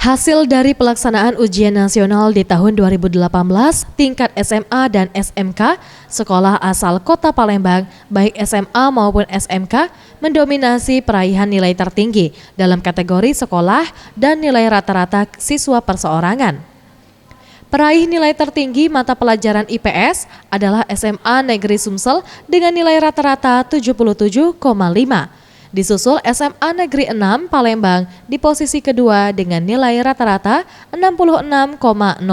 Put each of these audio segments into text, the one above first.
Hasil dari pelaksanaan ujian nasional di tahun 2018 tingkat SMA dan SMK sekolah asal Kota Palembang, baik SMA maupun SMK, mendominasi peraihan nilai tertinggi dalam kategori sekolah dan nilai rata-rata siswa perseorangan. Peraih nilai tertinggi mata pelajaran IPS adalah SMA Negeri Sumsel dengan nilai rata-rata 77,5. Disusul SMA Negeri 6 Palembang di posisi kedua dengan nilai rata-rata 66,06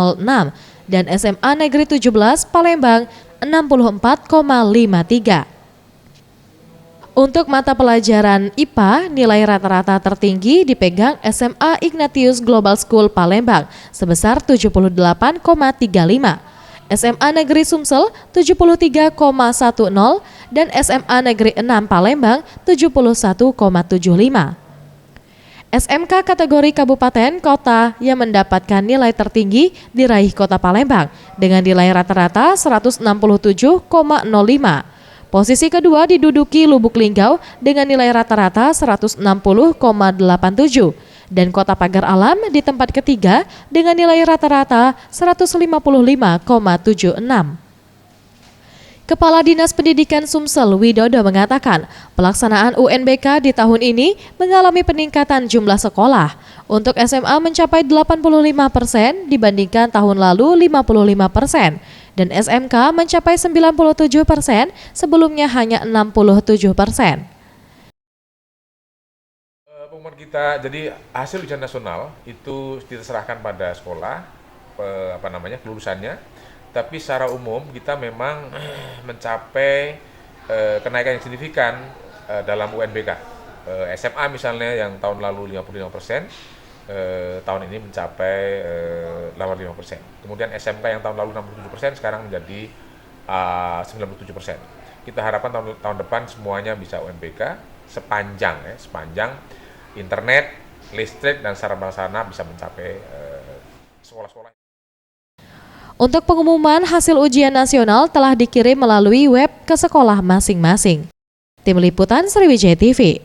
dan SMA Negeri 17 Palembang 64,53. Untuk mata pelajaran IPA, nilai rata-rata tertinggi dipegang SMA Ignatius Global School Palembang sebesar 78,35. SMA Negeri Sumsel 73,10 dan SMA Negeri 6 Palembang 71,75. SMK kategori kabupaten kota yang mendapatkan nilai tertinggi diraih Kota Palembang dengan nilai rata-rata 167,05. Posisi kedua diduduki Lubuk Linggau dengan nilai rata-rata 160,87 dan Kota Pagar Alam di tempat ketiga dengan nilai rata-rata 155,76. Kepala Dinas Pendidikan Sumsel Widodo mengatakan pelaksanaan UNBK di tahun ini mengalami peningkatan jumlah sekolah. Untuk SMA mencapai 85% dibandingkan tahun lalu 55% dan SMK mencapai 97%, sebelumnya hanya 67%. Pengumuman kita, jadi hasil ujian nasional itu diserahkan pada sekolah, kelulusannya. Tapi secara umum kita memang mencapai kenaikan yang signifikan dalam UNBK. SMA misalnya yang tahun lalu 55%, tahun ini mencapai 85%. Kemudian SMK yang tahun lalu 67% sekarang menjadi 97%. Kita harapkan tahun depan semuanya bisa UNBK sepanjang internet, listrik, dan sarana prasarana bisa mencapai sekolah-sekolah. Untuk pengumuman hasil ujian nasional telah dikirim melalui web ke sekolah masing-masing. Tim Liputan Sriwijaya TV.